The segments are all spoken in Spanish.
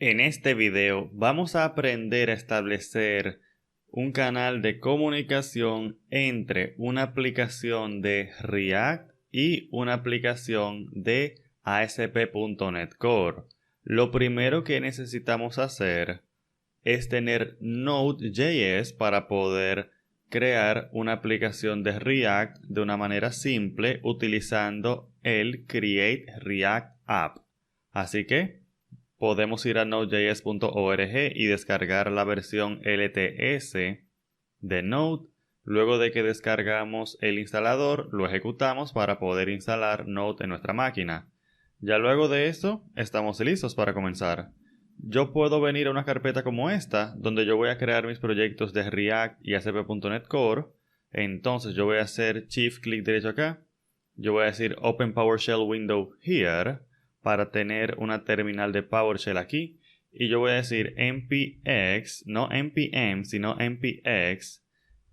En este video vamos a aprender a establecer un canal de comunicación entre una aplicación de React y una aplicación de ASP.NET Core. Lo primero que necesitamos hacer es tener Node.js para poder crear una aplicación de React de una manera simple utilizando el Create React App. Así que podemos ir a node.js.org y descargar la versión LTS de Node. Luego de que descargamos el instalador, lo ejecutamos para poder instalar Node en nuestra máquina. Ya luego de eso, estamos listos para comenzar. Yo puedo venir a una carpeta como esta, donde yo voy a crear mis proyectos de React y ASP.NET Core. Entonces yo voy a hacer Shift clic derecho acá. Yo voy a decir Open PowerShell Window Here para tener una terminal de PowerShell aquí. Y yo voy a decir npx, no npm, sino npx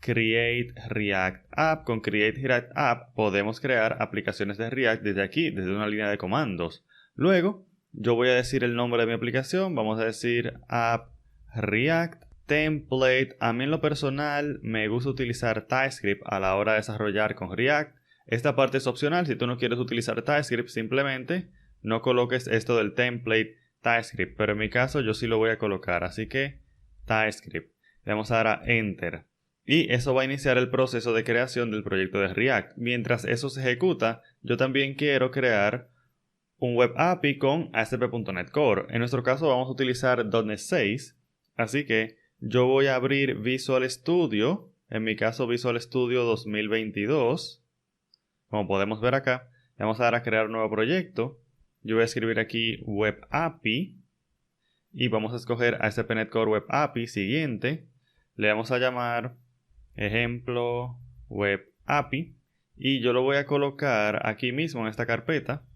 Create React App. Con Create React App podemos crear aplicaciones de React desde aquí, desde una línea de comandos. Luego, yo voy a decir el nombre de mi aplicación. Vamos a decir App React Template. A mí en lo personal me gusta utilizar TypeScript a la hora de desarrollar con React. Esta parte es opcional. Si tú no quieres utilizar TypeScript, simplemente no coloques esto del template TypeScript. Pero en mi caso yo sí lo voy a colocar. Así que TypeScript. Le vamos a dar a Enter. Y eso va a iniciar el proceso de creación del proyecto de React. Mientras eso se ejecuta, yo también quiero crear un web API con ASP.NET Core. En nuestro caso vamos a utilizar .NET 6. Así que yo voy a abrir Visual Studio. En mi caso Visual Studio 2022. Como podemos ver acá, le vamos a dar a crear un nuevo proyecto. Yo voy a escribir aquí Web API. Y vamos a escoger ASP.NET Core Web API siguiente. Le vamos a llamar ejemplo Web API. Y yo lo voy a colocar aquí mismo en esta carpeta.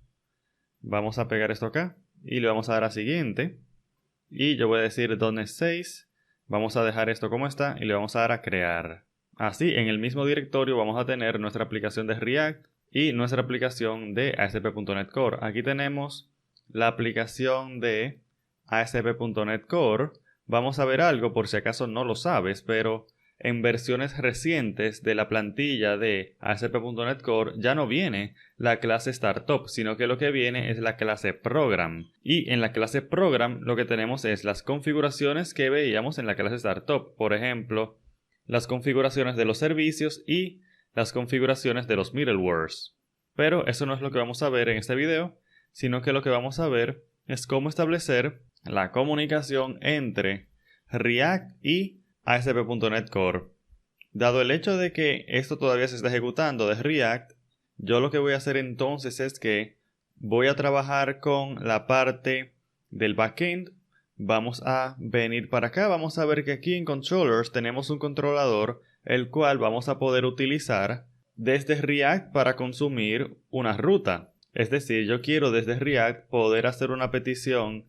Vamos a pegar esto acá y le vamos a dar a siguiente. Y yo voy a decir .NET 6. Vamos a dejar esto como está y le vamos a dar a crear. Así, en el mismo directorio vamos a tener nuestra aplicación de React y nuestra aplicación de ASP.NET Core. Aquí tenemos la aplicación de ASP.NET Core. Vamos a ver algo por si acaso no lo sabes, pero en versiones recientes de la plantilla de ASP.NET Core ya no viene la clase Startup, sino que lo que viene es la clase Program. Y en la clase Program lo que tenemos es las configuraciones que veíamos en la clase Startup. Por ejemplo, las configuraciones de los servicios y las configuraciones de los middlewares. Pero eso no es lo que vamos a ver en este video, sino que lo que vamos a ver es cómo establecer la comunicación entre React y ASP.NET Core. Dado el hecho de que esto todavía se está ejecutando de React, yo lo que voy a hacer entonces es que voy a trabajar con la parte del backend. Vamos a venir para acá, vamos a ver que aquí en Controllers tenemos un controlador el cual vamos a poder utilizar desde React para consumir una ruta. Es decir, yo quiero desde React poder hacer una petición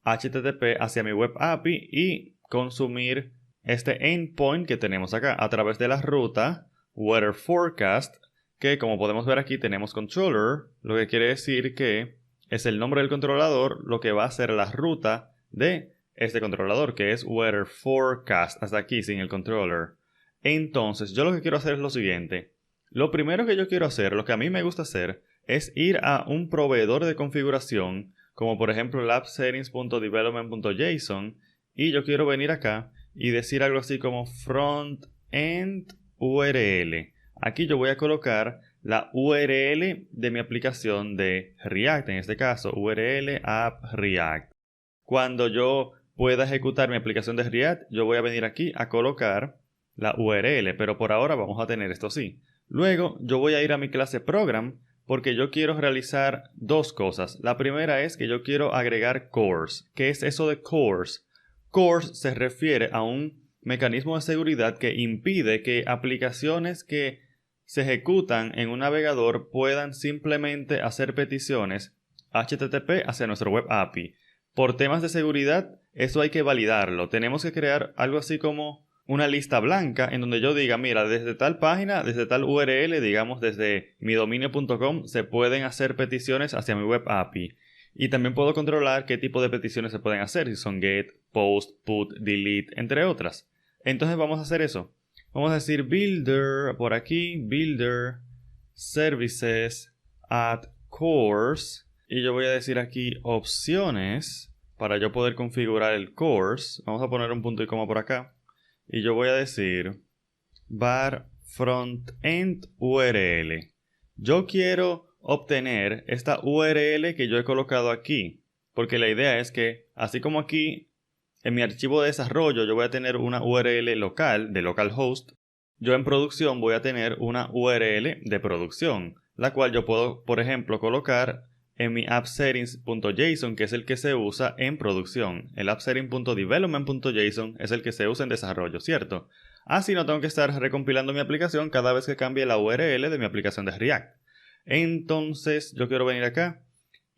HTTP hacia mi web API y consumir este endpoint que tenemos acá a través de la ruta Weather Forecast, que como podemos ver aquí tenemos controller, lo que quiere decir que es el nombre del controlador lo que va a ser la ruta de este controlador, que es Weather Forecast, hasta aquí sin el controller. Entonces yo lo que quiero hacer es lo siguiente. Lo primero que yo quiero hacer, lo que a mí me gusta hacer, es ir a un proveedor de configuración, como por ejemplo labsettings.development.json, y yo quiero venir acá y decir algo así como frontend URL. Aquí yo voy a colocar la URL de mi aplicación de React, en este caso URL app React. Cuando yo pueda ejecutar mi aplicación de React, yo voy a venir aquí a colocar la URL, pero por ahora vamos a tener esto así. Luego yo voy a ir a mi clase Program porque yo quiero realizar dos cosas. La primera es que yo quiero agregar CORS. ¿Qué es eso de CORS? CORS se refiere a un mecanismo de seguridad que impide que aplicaciones que se ejecutan en un navegador puedan simplemente hacer peticiones HTTP hacia nuestro web API. Por temas de seguridad, eso hay que validarlo. Tenemos que crear algo así como una lista blanca en donde yo diga, mira, desde tal página, desde tal URL, digamos desde midominio.com, se pueden hacer peticiones hacia mi web API. Y también puedo controlar qué tipo de peticiones se pueden hacer, si son get, post, put, delete, entre otras. Entonces vamos a hacer eso. Vamos a decir builder, por aquí, builder, services, add course. Y yo voy a decir aquí opciones para yo poder configurar el course. Vamos a poner un punto y coma por acá. Y yo voy a decir var frontend URL. Yo quiero obtener esta URL que yo he colocado aquí, porque la idea es que, así como aquí en mi archivo de desarrollo yo voy a tener una URL local de localhost, yo en producción voy a tener una URL de producción, la cual yo puedo, por ejemplo, colocar en mi appsettings.json, que es el que se usa en producción. El appsetting.development.json es el que se usa en desarrollo, ¿cierto? Así no tengo que estar recompilando mi aplicación cada vez que cambie la URL de mi aplicación de React. Entonces yo quiero venir acá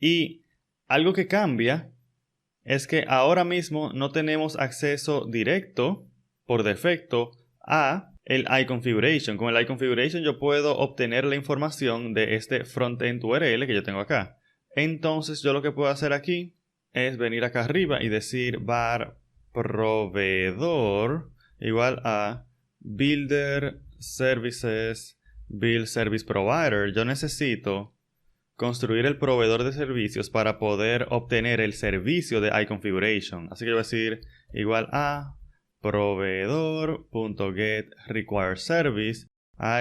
y algo que cambia es que ahora mismo no tenemos acceso directo por defecto a el iConfiguration. Con el iConfiguration yo puedo obtener la información de este frontend URL que yo tengo acá. Entonces yo lo que puedo hacer aquí es venir acá arriba y decir var proveedor igual a builder services build service provider. Yo necesito construir el proveedor de servicios para poder obtener el servicio de iConfiguration. Así que yo voy a decir igual a proveedor.getRequiredService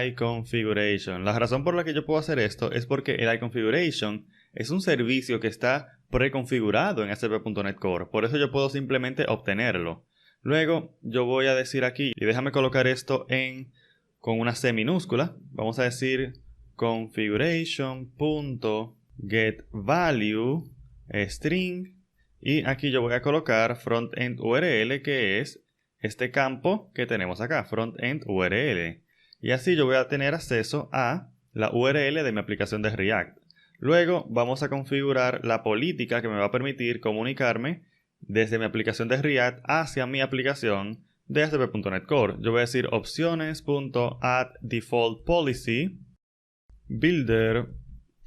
iConfiguration. La razón por la que yo puedo hacer esto es porque el iConfiguration es un servicio que está preconfigurado en ASP.NET Core. Por eso yo puedo simplemente obtenerlo. Luego yo voy a decir aquí, y déjame colocar esto con una C minúscula. Vamos a decir configuration.getValue string, y aquí yo voy a colocar frontend URL, que es este campo que tenemos acá, frontend URL. Y así yo voy a tener acceso a la URL de mi aplicación de React. Luego vamos a configurar la política que me va a permitir comunicarme desde mi aplicación de React hacia mi aplicación de ASP.NET Core. Yo voy a decir opciones.addDefaultPolicy builder,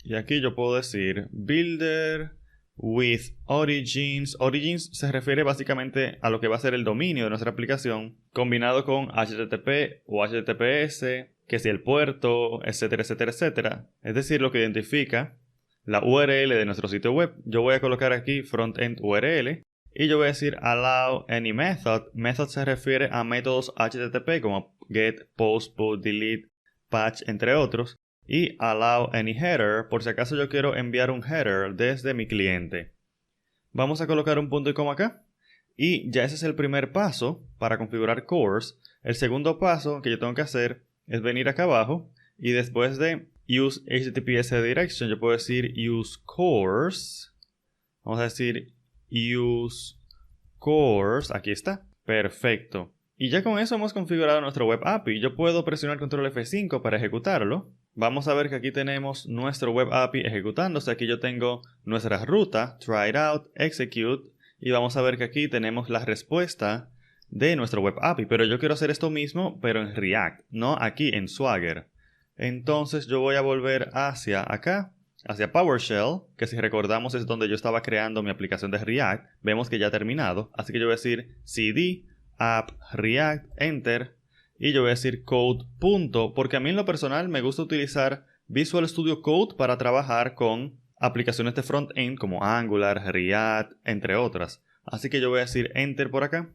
y aquí yo puedo decir builder with origins. Origins se refiere básicamente a lo que va a ser el dominio de nuestra aplicación, combinado con HTTP o HTTPS, que si el puerto, etcétera, etcétera, etcétera. Es decir, lo que identifica la URL de nuestro sitio web. Yo voy a colocar aquí frontend URL y yo voy a decir allow any method. Method se refiere a métodos HTTP como get, post, put, delete, patch, entre otros. Y allow any header, por si acaso yo quiero enviar un header desde mi cliente. Vamos a colocar un punto y coma acá. Y ya ese es el primer paso para configurar course. El segundo paso que yo tengo que hacer es venir acá abajo y después de use HTTPS direction yo puedo decir use course. Vamos a decir use course. Aquí está. Perfecto. Y ya con eso hemos configurado nuestro web API. Yo puedo presionar control F5 para ejecutarlo. Vamos a ver que aquí tenemos nuestro web API ejecutándose. Aquí yo tengo nuestra ruta, try it out, execute. Y vamos a ver que aquí tenemos la respuesta de nuestro web API. Pero yo quiero hacer esto mismo, pero en React, no aquí en Swagger. Entonces yo voy a volver hacia acá, hacia PowerShell, que si recordamos es donde yo estaba creando mi aplicación de React. Vemos que ya ha terminado. Así que yo voy a decir cd app react enter. Y yo voy a decir code. Porque a mí en lo personal me gusta utilizar Visual Studio Code para trabajar con aplicaciones de front-end como Angular, React, entre otras. Así que yo voy a decir enter por acá.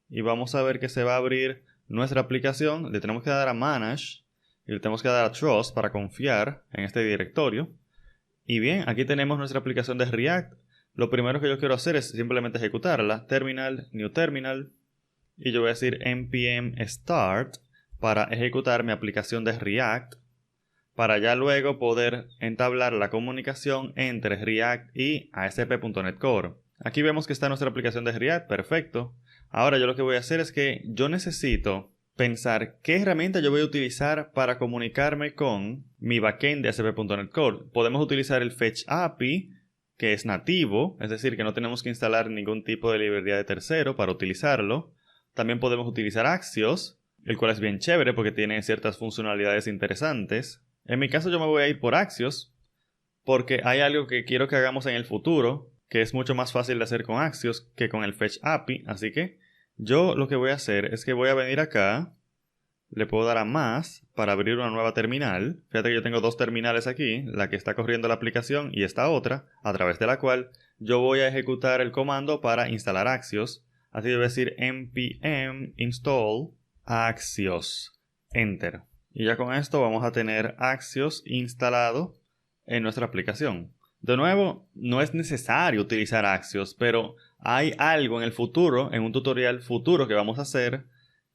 Y vamos a ver que se va a abrir nuestra aplicación. Le tenemos que dar a manage y le tenemos que dar a trust para confiar en este directorio. Y bien, aquí tenemos nuestra aplicación de React. Lo primero que yo quiero hacer es simplemente ejecutarla. Terminal, new terminal. Y yo voy a decir npm start para ejecutar mi aplicación de React, para ya luego poder entablar la comunicación entre React y ASP.NET Core. Aquí vemos que está nuestra aplicación de React, perfecto. Ahora yo lo que voy a hacer es que yo necesito pensar qué herramienta yo voy a utilizar para comunicarme con mi backend de ASP.NET Core. Podemos utilizar el Fetch API, que es nativo, es decir, que no tenemos que instalar ningún tipo de librería de tercero para utilizarlo. También podemos utilizar Axios, el cual es bien chévere porque tiene ciertas funcionalidades interesantes. En mi caso yo me voy a ir por Axios. porque hay algo que quiero que hagamos en el futuro, que es mucho más fácil de hacer con Axios que con el Fetch API. Así que yo lo que voy a hacer es que voy a venir acá, le puedo dar a más para abrir una nueva terminal. Fíjate que yo tengo dos terminales aquí, la que está corriendo la aplicación y esta otra, a través de la cual yo voy a ejecutar el comando para instalar Axios. Así que voy a decir npm install Axios. Enter. Y ya con esto vamos a tener Axios instalado en nuestra aplicación. De nuevo, no es necesario utilizar Axios, pero hay algo en el futuro, en un tutorial futuro que vamos a hacer,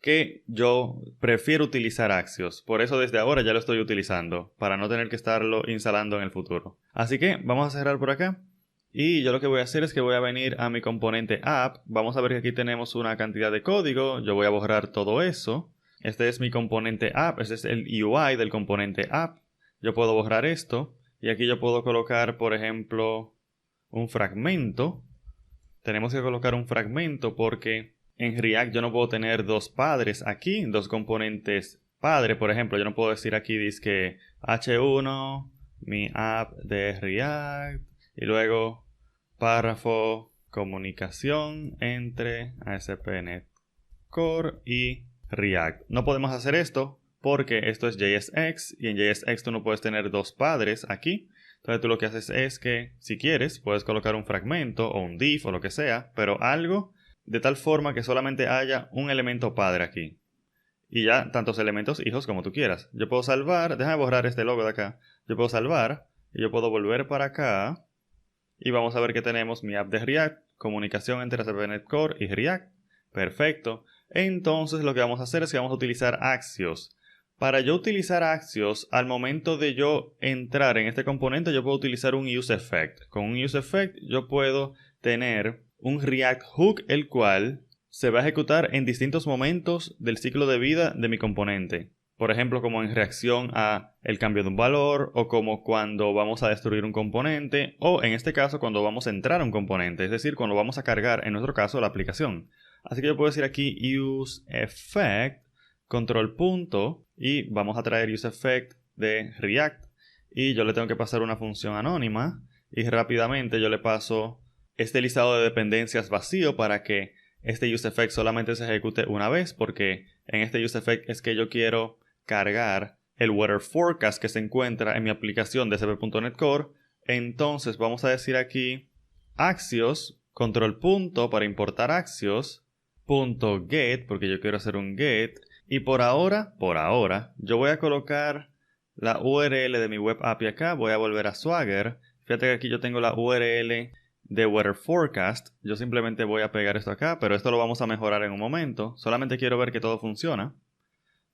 que yo prefiero utilizar Axios. Por eso desde ahora ya lo estoy utilizando, para no tener que estarlo instalando en el futuro. Así que vamos a cerrar por acá. Y yo lo que voy a hacer es que voy a venir a mi componente app. Vamos a ver que aquí tenemos una cantidad de código. Yo voy a borrar todo eso. Este es mi componente app. Este es el UI del componente app. Yo puedo borrar esto. Y aquí yo puedo colocar, por ejemplo, un fragmento. Tenemos que colocar un fragmento porque en React yo no puedo tener dos padres aquí, dos componentes padre. Por ejemplo, yo no puedo decir aquí, dizque h1, mi app de React, y luego párrafo comunicación entre ASP.NET Core y React. No podemos hacer esto porque esto es JSX y en JSX tú no puedes tener dos padres aquí. Entonces tú lo que haces es que, si quieres, puedes colocar un fragmento o un div o lo que sea, pero algo de tal forma que solamente haya un elemento padre aquí. Y ya tantos elementos hijos como tú quieras. Yo puedo salvar, déjame borrar este logo de acá. Yo puedo salvar y yo puedo volver para acá. Y vamos a ver que tenemos mi app de React, comunicación entre ASP.NET Core y React. Perfecto. Entonces lo que vamos a hacer es que vamos a utilizar Axios. Para yo utilizar Axios, al momento de yo entrar en este componente, yo puedo utilizar un useEffect. Con un useEffect yo puedo tener un React Hook, el cual se va a ejecutar en distintos momentos del ciclo de vida de mi componente. Por ejemplo, como en reacción a el cambio de un valor, o como cuando vamos a destruir un componente, o en este caso cuando vamos a entrar a un componente, es decir, cuando vamos a cargar, en nuestro caso, la aplicación. Así que yo puedo decir aquí useEffect, control punto, y vamos a traer useEffect de React, y yo le tengo que pasar una función anónima, y rápidamente yo le paso este listado de dependencias vacío para que este useEffect solamente se ejecute una vez, porque en este useEffect es que yo quiero cargar el weather forecast que se encuentra en mi aplicación de ASP.NET Core. Entonces vamos a decir aquí Axios, control punto para importar Axios, punto get, porque yo quiero hacer un get, y por ahora, yo voy a colocar la URL de mi web API acá, voy a volver a Swagger. Fíjate que aquí yo tengo la URL de weather forecast. Yo simplemente voy a pegar esto acá, pero esto lo vamos a mejorar en un momento. Solamente quiero ver que todo funciona.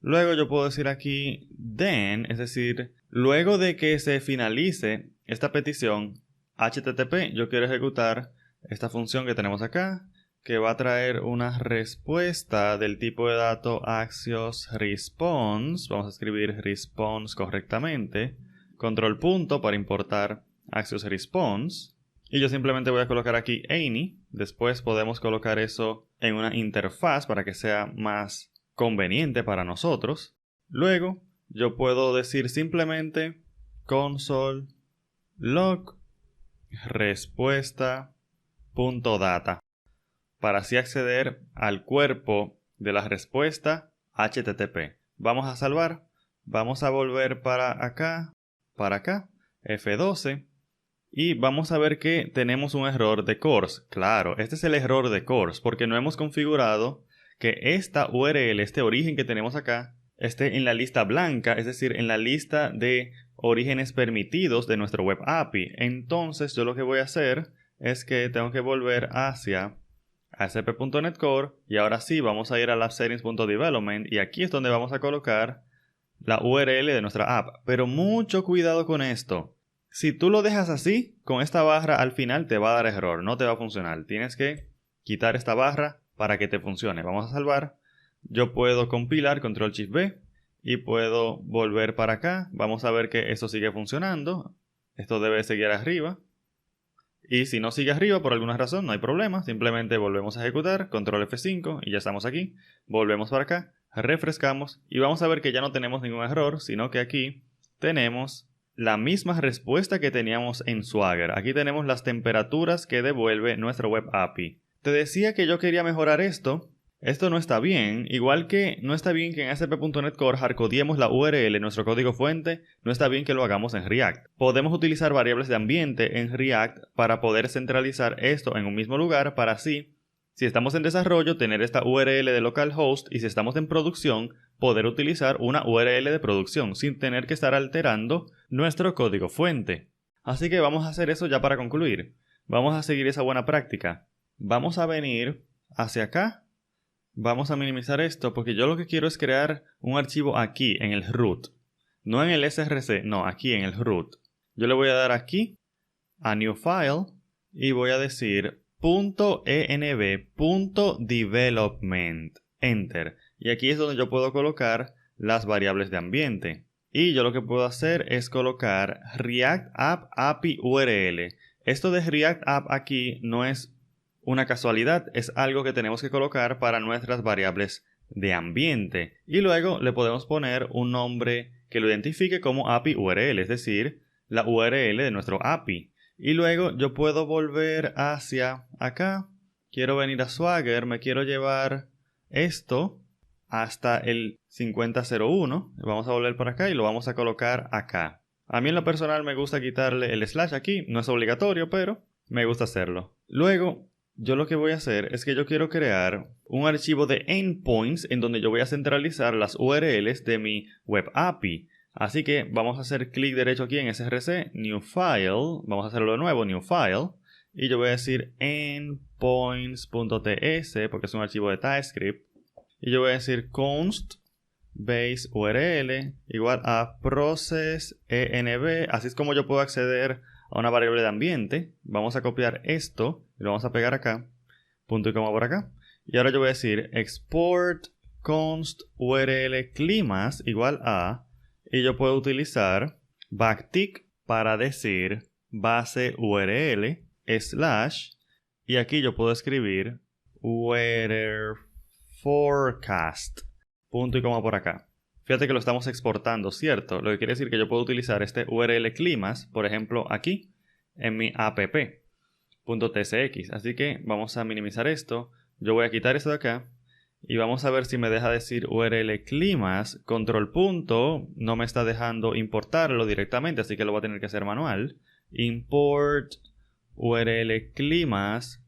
Luego yo puedo decir aquí then, es decir, luego de que se finalice esta petición HTTP, yo quiero ejecutar esta función que tenemos acá, que va a traer una respuesta del tipo de dato Axios response. Vamos a escribir response correctamente. Control punto para importar Axios response. Y yo simplemente voy a colocar aquí any. Después podemos colocar eso en una interfaz para que sea más conveniente para nosotros. Luego yo puedo decir simplemente console log respuesta.data para así acceder al cuerpo de la respuesta HTTP. Vamos a salvar, vamos a volver para acá, F12, y vamos a ver que tenemos un error de CORS. Claro, este es el error de CORS porque no hemos configurado que esta URL, este origen que tenemos acá, esté en la lista blanca, es decir, en la lista de orígenes permitidos de nuestro web API. Entonces yo lo que voy a hacer es que tengo que volver hacia ASP.NET Core y ahora sí vamos a ir a la settings.development y aquí es donde vamos a colocar la URL de nuestra app. Pero mucho cuidado con esto. Si tú lo dejas así, con esta barra al final te va a dar error, no te va a funcionar. Tienes que quitar esta barra para que te funcione. Vamos a salvar. Yo puedo compilar, control shift B, y puedo volver para acá. Vamos a ver que esto sigue funcionando. Esto debe seguir arriba. Y si no sigue arriba por alguna razón, no hay problema. Simplemente volvemos a ejecutar, control F5 y ya estamos aquí. Volvemos para acá, refrescamos y vamos a ver que ya no tenemos ningún error, sino que aquí tenemos la misma respuesta que teníamos en Swagger. Aquí tenemos las temperaturas que devuelve nuestro Web API. Te decía que yo quería mejorar esto. Esto no está bien, igual que no está bien que en ASP.NET Core hardcodeemos la URL en nuestro código fuente, no está bien que lo hagamos en React. Podemos utilizar variables de ambiente en React para poder centralizar esto en un mismo lugar para así, si estamos en desarrollo, tener esta URL de localhost y si estamos en producción, poder utilizar una URL de producción sin tener que estar alterando nuestro código fuente. Así que vamos a hacer eso ya para concluir. Vamos a seguir esa buena práctica. Vamos a venir hacia acá. Vamos a minimizar esto porque yo lo que quiero es crear un archivo aquí en el root. No en el src, no, aquí en el root. Yo le voy a dar aquí a New File y voy a decir .env.development. Enter. Y aquí es donde yo puedo colocar las variables de ambiente. Y yo lo que puedo hacer es colocar React App API URL. Esto de React App aquí no es una casualidad, es algo que tenemos que colocar para nuestras variables de ambiente. Y luego le podemos poner un nombre que lo identifique como API URL, es decir, la URL de nuestro API. Y luego yo puedo volver hacia acá. Quiero venir a Swagger, me quiero llevar esto hasta el 5001. Vamos a volver para acá y lo vamos a colocar acá. A mí en lo personal me gusta quitarle el slash aquí, no es obligatorio, pero me gusta hacerlo. Luego, yo lo que voy a hacer es que yo quiero crear un archivo de endpoints en donde yo voy a centralizar las URLs de mi Web API. Así que vamos a hacer clic derecho aquí en src, New File, vamos a hacerlo de nuevo, New File, y yo voy a decir endpoints.ts porque es un archivo de TypeScript, y yo voy a decir const base URL igual a process env, así es como yo puedo acceder a una variable de ambiente. Vamos a copiar esto y lo vamos a pegar acá, punto y coma por acá, y ahora yo voy a decir export const URL climas igual a, y yo puedo utilizar backtick para decir base URL slash, y aquí yo puedo escribir weather forecast, punto y coma por acá. Fíjate que lo estamos exportando, ¿cierto? Lo que quiere decir que yo puedo utilizar este URL climas, por ejemplo, aquí en mi app.tsx. Así que vamos a minimizar esto. Yo voy a quitar esto de acá. Y vamos a ver si me deja decir URL climas. Control punto. No me está dejando importarlo directamente, así que lo voy a tener que hacer manual. Import URL climas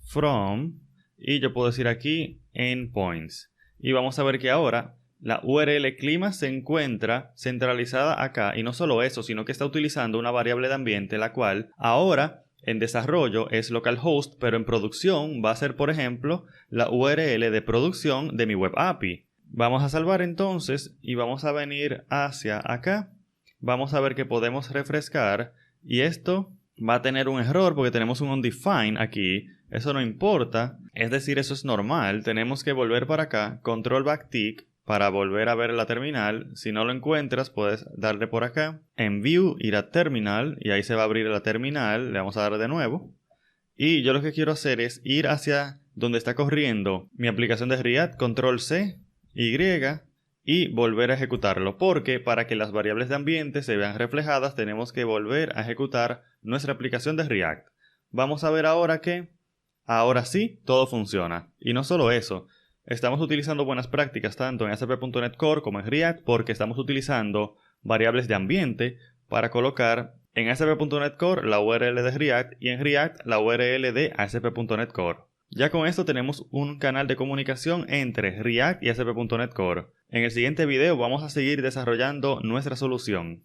from. Y yo puedo decir aquí endpoints. Y vamos a ver que ahora la URL climas se encuentra centralizada acá. Y no solo eso, sino que está utilizando una variable de ambiente, la cual ahora en desarrollo es localhost, pero en producción va a ser, por ejemplo, la URL de producción de mi Web API. Vamos a salvar entonces y vamos a venir hacia acá. Vamos a ver que podemos refrescar y esto va a tener un error porque tenemos un undefined aquí. Eso no importa, es decir, eso es normal. Tenemos que volver para acá, control backtick, para volver a ver la terminal. Si no lo encuentras, puedes darle por acá. En View, ir a Terminal. Y ahí se va a abrir la terminal. Le vamos a dar de nuevo. Y yo lo que quiero hacer es ir hacia donde está corriendo mi aplicación de React. Control C, Y. Y volver a ejecutarlo. Porque para que las variables de ambiente se vean reflejadas, tenemos que volver a ejecutar nuestra aplicación de React. Vamos a ver ahora que ahora sí, todo funciona. Y no solo eso. Estamos utilizando buenas prácticas tanto en ASP.NET Core como en React porque estamos utilizando variables de ambiente para colocar en ASP.NET Core la URL de React y en React la URL de ASP.NET Core. Ya con esto tenemos un canal de comunicación entre React y ASP.NET Core. En el siguiente video vamos a seguir desarrollando nuestra solución.